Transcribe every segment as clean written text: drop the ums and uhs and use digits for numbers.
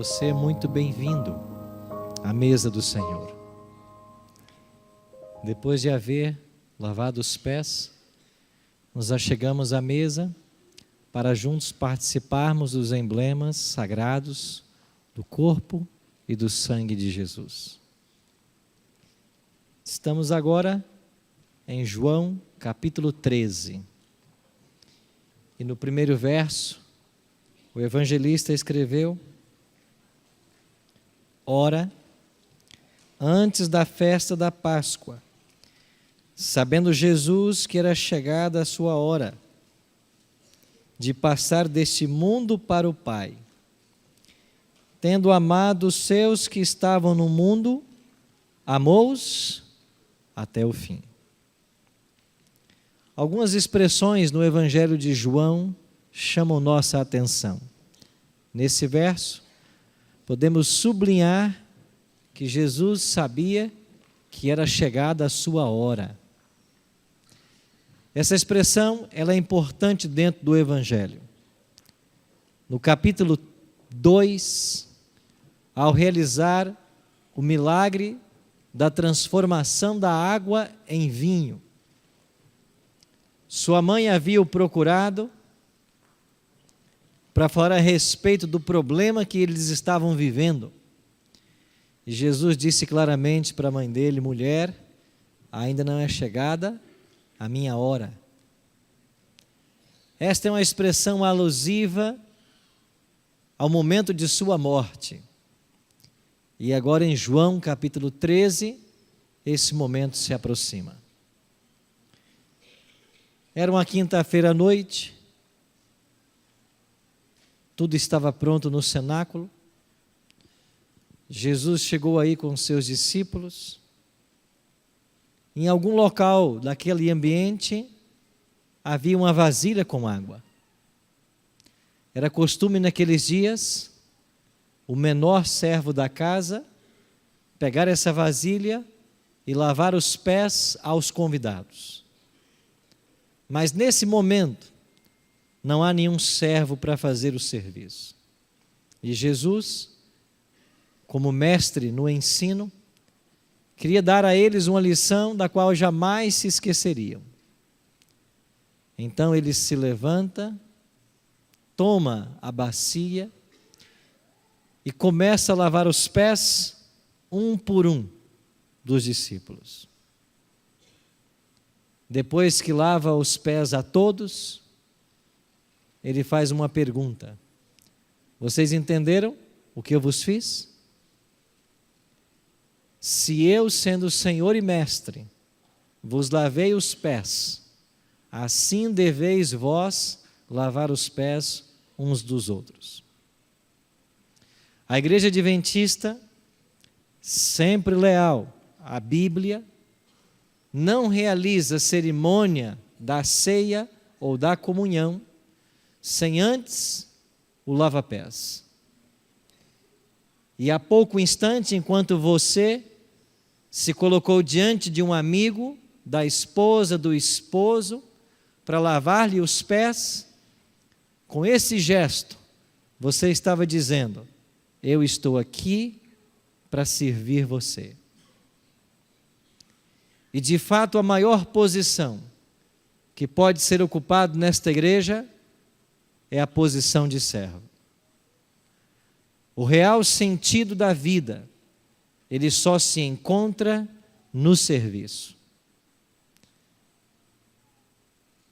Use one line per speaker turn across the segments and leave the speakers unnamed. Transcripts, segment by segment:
Você é muito bem-vindo à mesa do Senhor. Depois de haver lavado os pés, nos achegamos à mesa para juntos participarmos dos emblemas sagrados do corpo e do sangue de Jesus. Estamos agora em João capítulo 13. E no primeiro verso, o evangelista escreveu: Ora, antes da festa da Páscoa, sabendo Jesus que era chegada a sua hora de passar deste mundo para o Pai, tendo amado os seus que estavam no mundo, amou-os até o fim. Algumas expressões no Evangelho de João chamam nossa atenção. Nesse verso, podemos sublinhar que Jesus sabia que era chegada a sua hora. Essa expressão ela é importante dentro do Evangelho. No capítulo 2, ao realizar o milagre da transformação da água em vinho, sua mãe havia o procurado para falar a respeito do problema que eles estavam vivendo. E Jesus disse claramente para a mãe dele: mulher, ainda não é chegada a minha hora. Esta é uma expressão alusiva ao momento de sua morte. E agora em João capítulo 13, esse momento se aproxima. Era uma quinta-feira à noite, tudo estava pronto no cenáculo. Jesus chegou aí com seus discípulos. Em algum local daquele ambiente havia uma vasilha com água. Era costume naqueles dias o menor servo da casa pegar essa vasilha e lavar os pés aos convidados. Mas nesse momento não há nenhum servo para fazer o serviço. E Jesus, como mestre no ensino, queria dar a eles uma lição da qual jamais se esqueceriam. Então ele se levanta, toma a bacia e começa a lavar os pés um por um dos discípulos. Depois que lava os pés a todos, ele faz uma pergunta: vocês entenderam o que eu vos fiz? Se eu, sendo Senhor e Mestre, vos lavei os pés, assim deveis vós lavar os pés uns dos outros. A Igreja Adventista, sempre leal à Bíblia, não realiza cerimônia da ceia ou da comunhão sem antes o lava-pés. E há pouco instante, enquanto você se colocou diante de um amigo, da esposa, do esposo, para lavar-lhe os pés, com esse gesto, você estava dizendo: eu estou aqui para servir você. E de fato a maior posição que pode ser ocupada nesta igreja é a posição de servo. O real sentido da vida, ele só se encontra no serviço.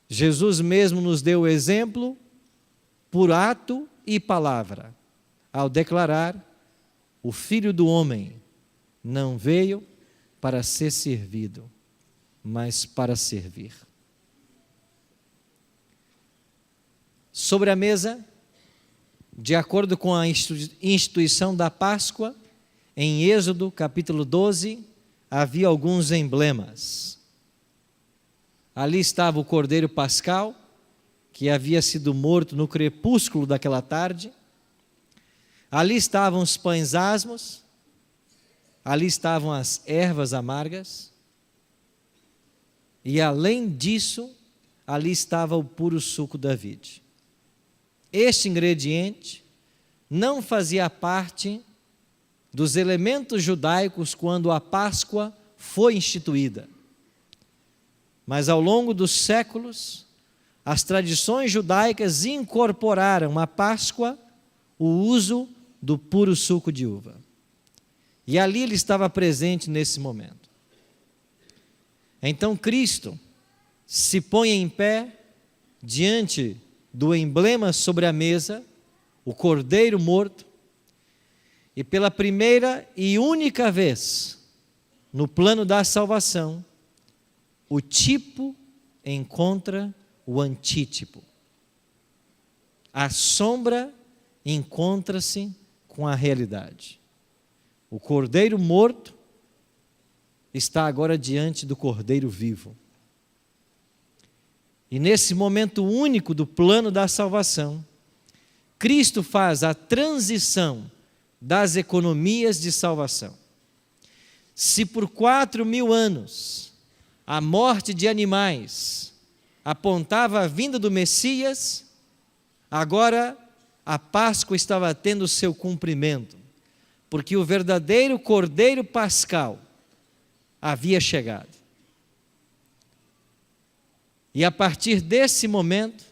Jesus mesmo nos deu o exemplo por ato e palavra, ao declarar: o Filho do Homem não veio para ser servido, mas para servir. Sobre a mesa, de acordo com a instituição da Páscoa, em Êxodo capítulo 12, havia alguns emblemas. Ali estava o cordeiro pascal, que havia sido morto no crepúsculo daquela tarde. Ali estavam os pães asmos. Ali estavam as ervas amargas. E além disso, ali estava o puro suco da vide. Este ingrediente não fazia parte dos elementos judaicos quando a Páscoa foi instituída. Mas ao longo dos séculos, as tradições judaicas incorporaram à Páscoa o uso do puro suco de uva. E ali ele estava presente nesse momento. Então Cristo se põe em pé diante do emblema sobre a mesa, o cordeiro morto, e pela primeira e única vez no plano da salvação, o tipo encontra o antítipo. A sombra encontra-se com a realidade. O cordeiro morto está agora diante do cordeiro vivo. E nesse momento único do plano da salvação, Cristo faz a transição das economias de salvação. Se por 4.000 anos a morte de animais apontava a vinda do Messias, agora a Páscoa estava tendo seu cumprimento, porque o verdadeiro Cordeiro Pascal havia chegado. E a partir desse momento,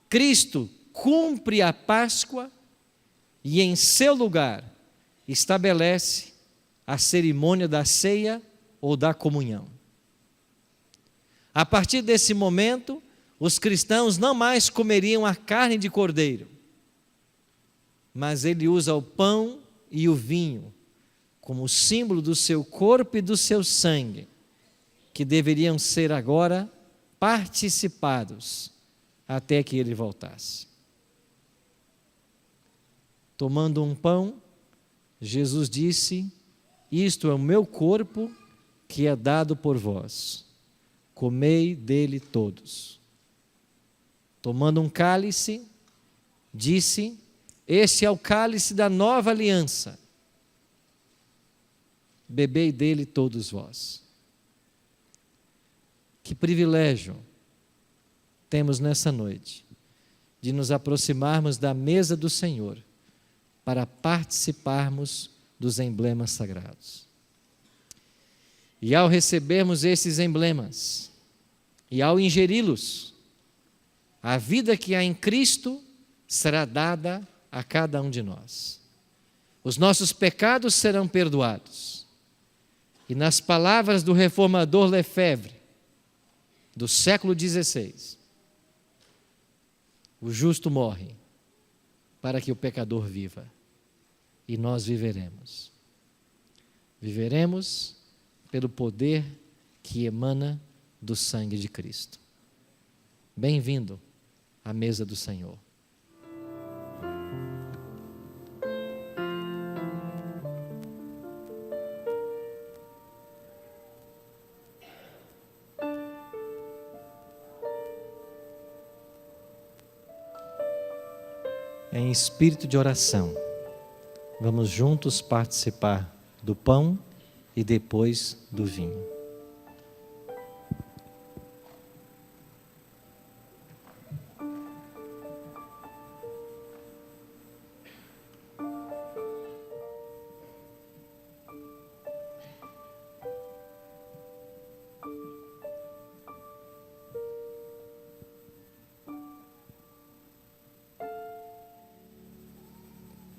Cristo cumpre a Páscoa e em seu lugar estabelece a cerimônia da ceia ou da comunhão. A partir desse momento, os cristãos não mais comeriam a carne de cordeiro, mas ele usa o pão e o vinho como símbolo do seu corpo e do seu sangue, que deveriam ser agora participados até que ele voltasse. Tomando um pão, Jesus disse: isto é o meu corpo que é dado por vós. Comei dele todos. Tomando um cálice, disse: este é o cálice da nova aliança. Bebei dele todos vós. Que privilégio temos nessa noite de nos aproximarmos da mesa do Senhor para participarmos dos emblemas sagrados. E ao recebermos esses emblemas e ao ingeri-los, a vida que há em Cristo será dada a cada um de nós. Os nossos pecados serão perdoados. E nas palavras do reformador Lefebvre, do século XVI, o justo morre para que o pecador viva. E nós viveremos. Viveremos pelo poder que emana do sangue de Cristo. Bem-vindo à mesa do Senhor. Em espírito de oração, vamos juntos participar do pão e depois do vinho.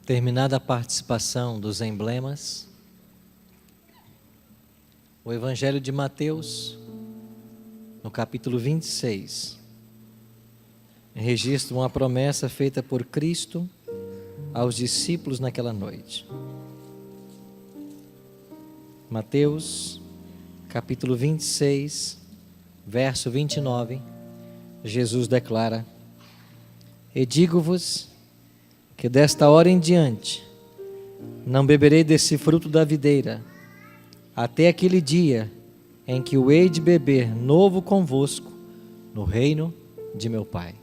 Terminada a participação dos emblemas, o Evangelho de Mateus, no capítulo 26, registra uma promessa feita por Cristo aos discípulos naquela noite. Mateus, capítulo 26, verso 29, Jesus declara: e digo-vos que desta hora em diante não beberei desse fruto da videira, até aquele dia em que o hei de beber novo convosco no reino de meu Pai.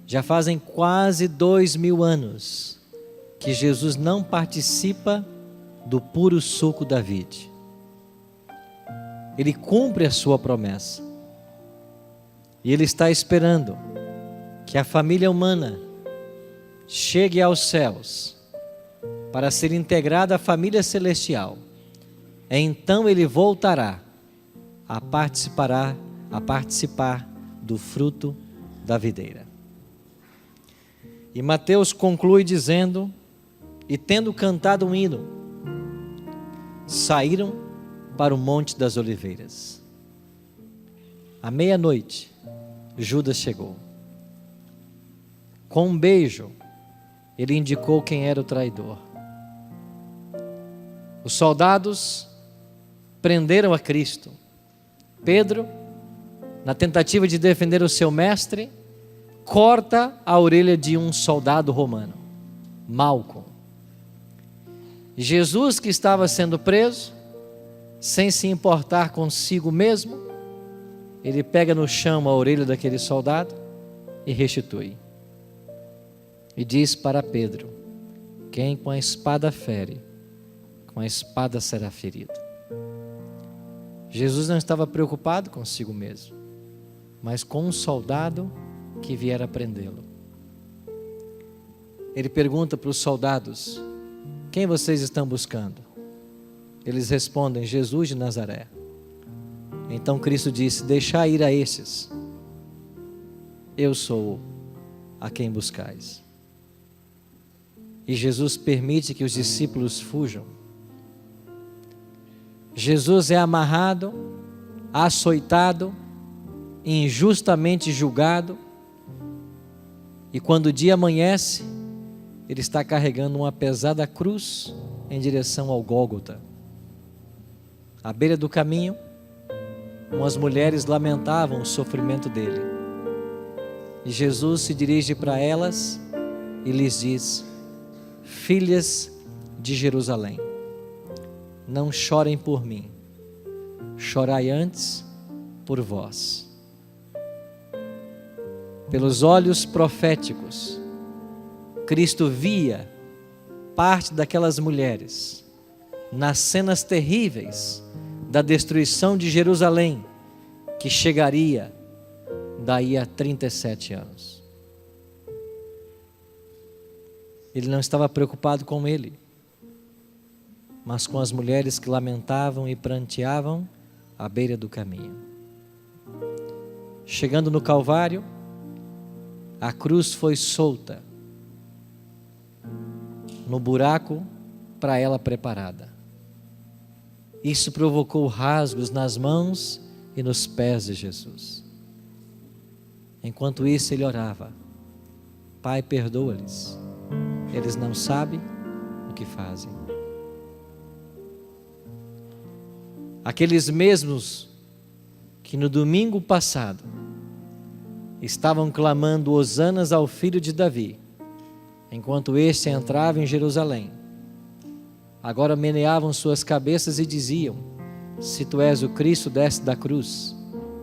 Já fazem quase 2000 anos que Jesus não participa do puro suco da vide. Ele cumpre a sua promessa. E Ele está esperando que a família humana chegue aos céus para ser integrado à família celestial, então ele voltará a participar do fruto da videira. E Mateus conclui dizendo: e tendo cantado um hino, saíram para o Monte das Oliveiras. À meia-noite, Judas chegou. Com um beijo, ele indicou quem era o traidor. Os soldados prenderam a Cristo. Pedro, na tentativa de defender o seu mestre, corta a orelha de um soldado romano, Malco. Jesus, que estava sendo preso, sem se importar consigo mesmo, ele pega no chão a orelha daquele soldado e restitui. E diz para Pedro: quem com a espada fere, com a espada será ferido. Jesus não estava preocupado consigo mesmo, mas com um soldado que viera prendê-lo. Ele pergunta para os soldados: quem vocês estão buscando? Eles respondem: Jesus de Nazaré. Então Cristo disse: deixai ir a estes, eu sou a quem buscais. E Jesus permite que os discípulos fujam. Jesus é amarrado, açoitado, injustamente julgado, e quando o dia amanhece, ele está carregando uma pesada cruz em direção ao Gólgota. À beira do caminho, umas mulheres lamentavam o sofrimento dele. E Jesus se dirige para elas e lhes diz: filhas de Jerusalém, não chorem por mim, chorai antes por vós. Pelos olhos proféticos, Cristo via parte daquelas mulheres nas cenas terríveis da destruição de Jerusalém, que chegaria daí a 37 anos. Ele não estava preocupado com ele, mas com as mulheres que lamentavam e pranteavam à beira do caminho. Chegando no Calvário, a cruz foi solta no buraco para ela preparada. Isso provocou rasgos nas mãos e nos pés de Jesus. Enquanto isso ele orava: Pai, perdoa-lhes, eles não sabem o que fazem. Aqueles mesmos que no domingo passado estavam clamando hosanas ao filho de Davi, enquanto este entrava em Jerusalém, agora meneavam suas cabeças e diziam: se tu és o Cristo, desce da cruz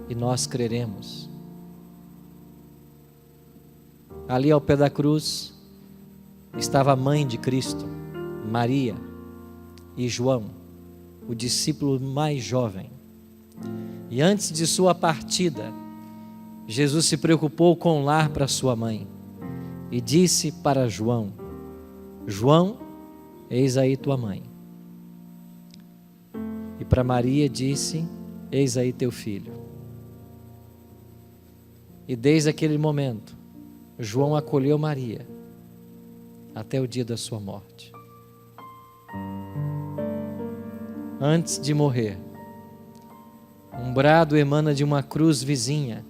e nós creremos. Ali ao pé da cruz estava a mãe de Cristo, Maria, e João, o discípulo mais jovem. E antes de sua partida, Jesus se preocupou com o lar para sua mãe e disse para João: João, eis aí tua mãe. E para Maria disse: eis aí teu filho. E desde aquele momento, João acolheu Maria até o dia da sua morte. Antes de morrer, um brado emana de uma cruz vizinha.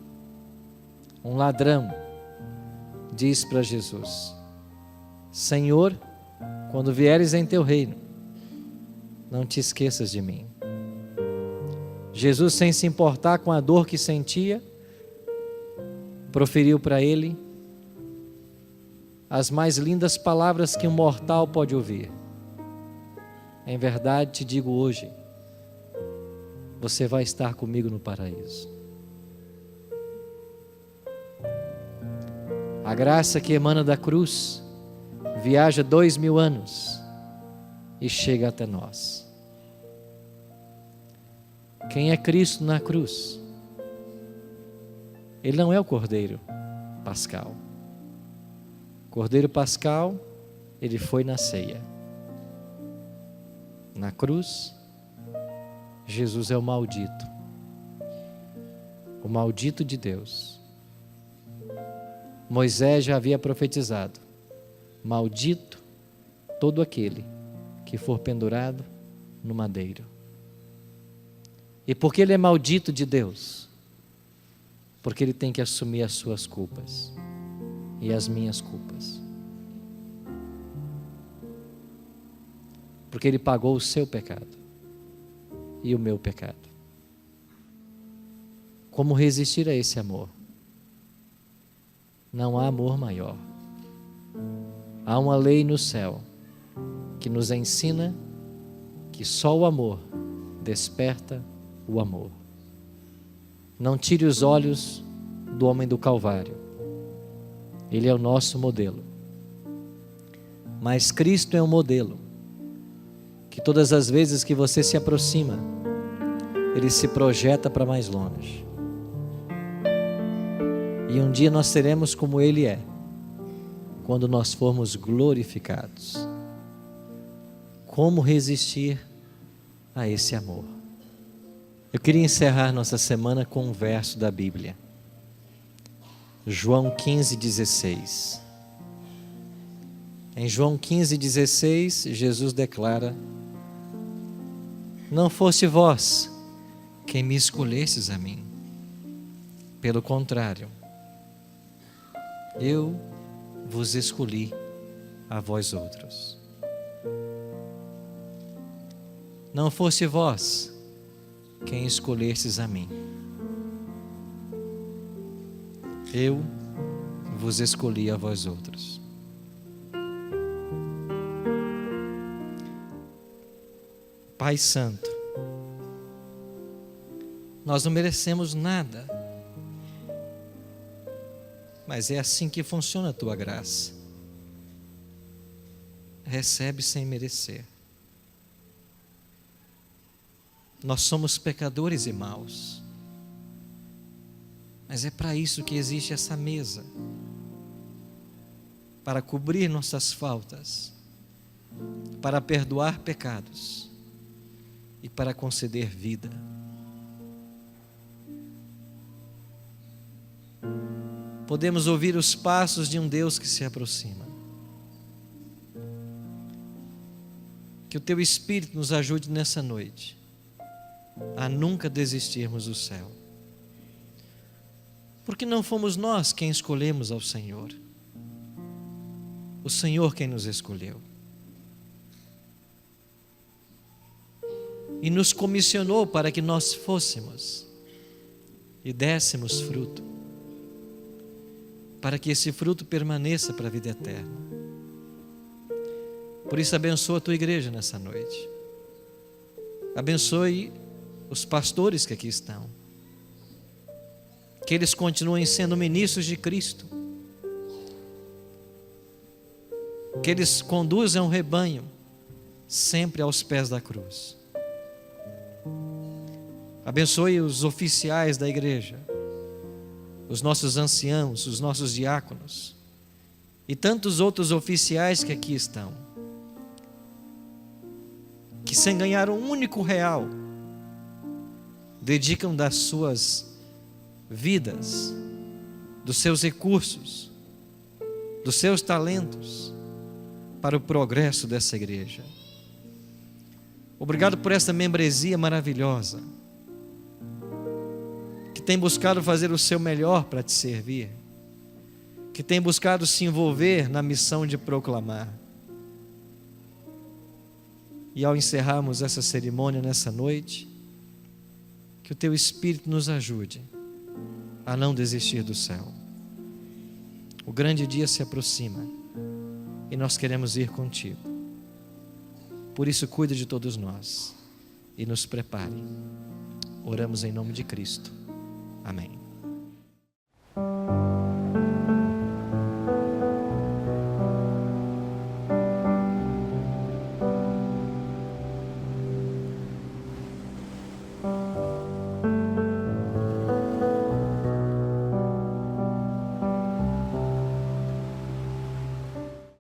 Um ladrão diz para Jesus: Senhor, quando vieres em teu reino, não te esqueças de mim. Jesus, sem se importar com a dor que sentia, proferiu para ele as mais lindas palavras que um mortal pode ouvir: em verdade te digo hoje, você vai estar comigo no paraíso. A graça que emana da cruz viaja 2000 anos e chega até nós. Quem é Cristo na cruz? Ele não é o Cordeiro Pascal. Cordeiro pascal, ele foi na ceia. Na cruz, Jesus é o maldito de Deus. Moisés já havia profetizado: maldito todo aquele que for pendurado no madeiro. E por que ele é maldito de Deus? Porque ele tem que assumir as suas culpas e as minhas culpas. Porque ele pagou o seu pecado e o meu pecado. Como resistir a esse amor? Não há amor maior. Há uma lei no céu que nos ensina que só o amor desperta o amor. Não tire os olhos do homem do Calvário. Ele é o nosso modelo. Mas Cristo é um modelo que todas as vezes que você se aproxima, ele se projeta para mais longe. E um dia nós seremos como ele é, quando nós formos glorificados. Como resistir a esse amor? Eu queria encerrar nossa semana com um verso da Bíblia. João 15:16. Em João 15:16, Jesus declara: não fosse vós quem me escolhesses a mim. Pelo contrário, eu vos escolhi a vós outros. Não fosse vós quem escolhesses a mim. Eu vos escolhi a vós outros. Pai Santo, nós não merecemos nada, mas é assim que funciona a tua graça. Recebe sem merecer. Nós somos pecadores e maus, mas é para isso que existe essa mesa, para cobrir nossas faltas, para perdoar pecados e para conceder vida. Podemos ouvir os passos de um Deus que se aproxima. Que o teu Espírito nos ajude nessa noite a nunca desistirmos do céu. Porque não fomos nós quem escolhemos ao Senhor. O Senhor quem nos escolheu. E nos comissionou para que nós fôssemos e dessemos fruto, para que esse fruto permaneça para a vida eterna. Por isso abençoa a tua igreja nessa noite. Abençoe os pastores que aqui estão. Que eles continuem sendo ministros de Cristo. Que eles conduzam o rebanho sempre aos pés da cruz. Abençoe os oficiais da igreja, os nossos anciãos, os nossos diáconos e tantos outros oficiais que aqui estão, que sem ganhar um único real, dedicam das suas vidas, dos seus recursos, dos seus talentos para o progresso dessa igreja. Obrigado por essa membresia maravilhosa, que tem buscado fazer o seu melhor para te servir, que tem buscado se envolver na missão de proclamar. E ao encerrarmos essa cerimônia nessa noite, que o teu Espírito nos ajude a não desistir do céu. O grande dia se aproxima e nós queremos ir contigo. Por isso, cuida de todos nós e nos prepare. Oramos em nome de Cristo. Amém.